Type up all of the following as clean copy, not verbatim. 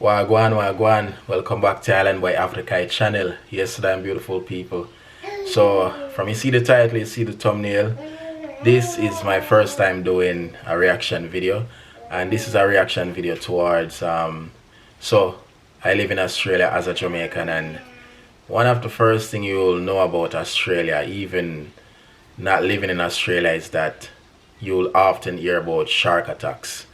Wagwan, Wagwan, welcome back to Island Boy Africa channel. Yes, damn beautiful people. So, from you see the title, you see the thumbnail. This is my first time doing a reaction video. And this is a reaction video towards, so, I live in Australia as a Jamaican, and one of the first thing you'll know about Australia, even not living in Australia, is that you'll often hear about shark attacks.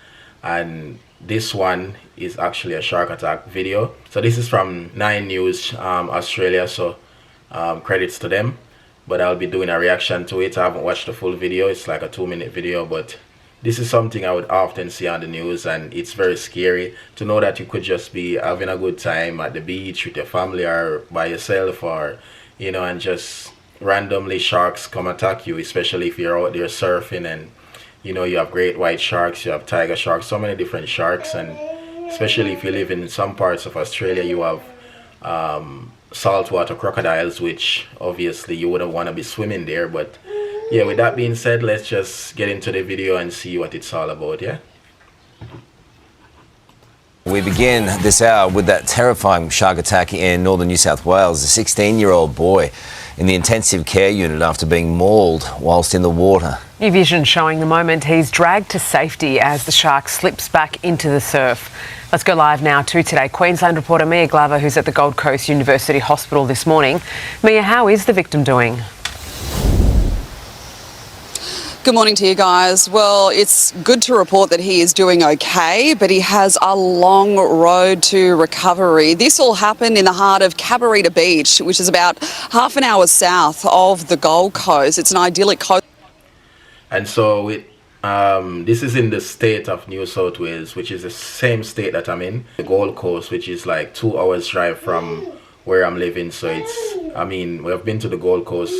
And this one is actually a shark attack video. So this is from 9 News Australia, so credits to them. But I'll be doing a reaction to it. I haven't watched the full video. It's like a 2-minute video, but this is something I would often see on the news, and it's very scary to know that you could just be having a good time at the beach with your family or by yourself, or you know, and just randomly sharks come attack you, especially if you're out there surfing. And you know, you have great white sharks, you have tiger sharks, so many different sharks. And especially if you live in some parts of Australia, you have saltwater crocodiles, which obviously you wouldn't want to be swimming there. But yeah, with that being said, let's just get into the video and see what it's all about. Yeah. We begin this hour with that terrifying shark attack in northern New South Wales. A 16-year-old boy in the intensive care unit after being mauled whilst in the water. New Vision showing the moment he's dragged to safety as the shark slips back into the surf. Let's go live now to Today Queensland reporter Mia Glover, who's at the Gold Coast University Hospital this morning. Mia, how is the victim doing? Good morning to you guys. Well, it's good to report that he is doing okay, but he has a long road to recovery. This all happened in the heart of Cabarita Beach, which is about half an hour south of the Gold Coast. It's an idyllic coast. And so this is in the state of New South Wales, which is the same state that I'm in, the Gold Coast, which is like 2 hours drive from where I'm living. So it's, I mean, we've been to the Gold Coast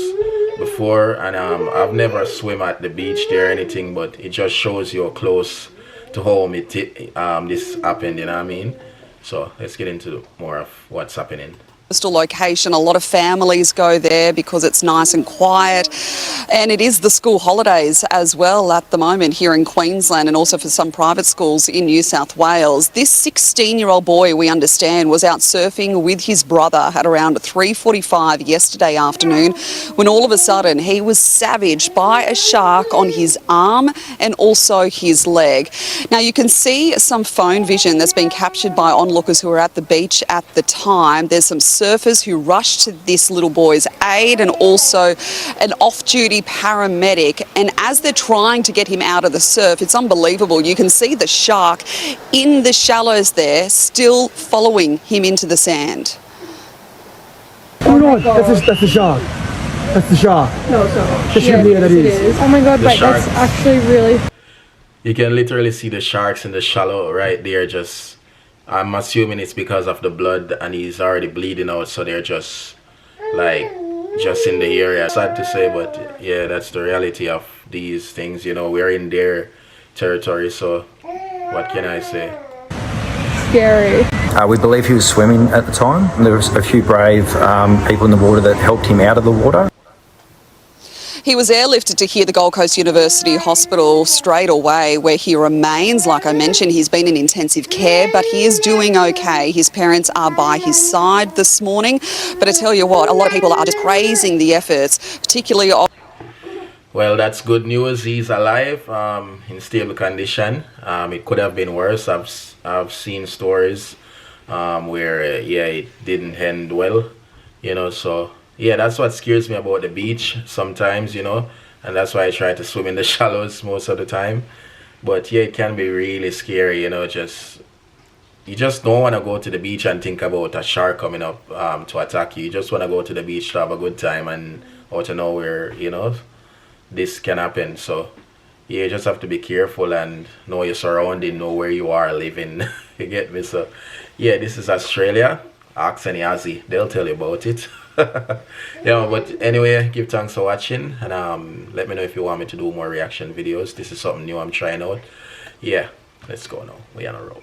before, and I've never swim at the beach there or anything, but it just shows you how close to home this happened, you know what I mean? So let's get into more of what's happening. Coastal location. A lot of families go there because it's nice and quiet, and it is the school holidays as well at the moment here in Queensland, and also for some private schools in New South Wales. This 16-year-old boy, we understand, was out surfing with his brother at around 3:45 yesterday afternoon when all of a sudden he was savaged by a shark on his arm and also his leg. Now you can see some phone vision that's been captured by onlookers who were at the beach at the time. There's some surfers who rushed to this little boy's aid, and also an off-duty paramedic. And as they're trying to get him out of the surf, it's unbelievable. You can see the shark in the shallows there, still following him into the sand. Oh no, that's the shark. That's the shark. No, it's not. That should be what it is. Oh my god, wait, that's actually really... You can literally see the sharks in the shallow right there. Just, I'm assuming it's because of the blood, and he's already bleeding out, so they're just like just in the area. Sad to say, but yeah, that's the reality of these things. You know, we're in their territory, so what can I say? Scary. We believe he was swimming at the time. There was a few brave people in the water that helped him out of the water. He was airlifted to here, the Gold Coast University Hospital, straight away, where he remains. Like I mentioned, he's been in intensive care, but he is doing okay. His parents are by his side this morning. But I tell you what, a lot of people are just praising the efforts, particularly of... Well, that's good news. He's alive, in stable condition. It could have been worse. I've seen stories where, yeah, it didn't end well, you know, so... Yeah, that's what scares me about the beach sometimes, you know, and that's why I try to swim in the shallows most of the time. But yeah, it can be really scary, you know, you just don't want to go to the beach and think about a shark coming up to attack you. You just want to go to the beach to have a good time, and out of nowhere, you know, this can happen. So yeah, you just have to be careful and know your surrounding, know where you are living. You get me? So yeah, this is Australia. Ask any Aussie, they'll tell you about it. Yeah, but anyway, give thanks for watching, and let me know if you want me to do more reaction videos. This is something new I'm trying out. Yeah, let's go now. We on a roll.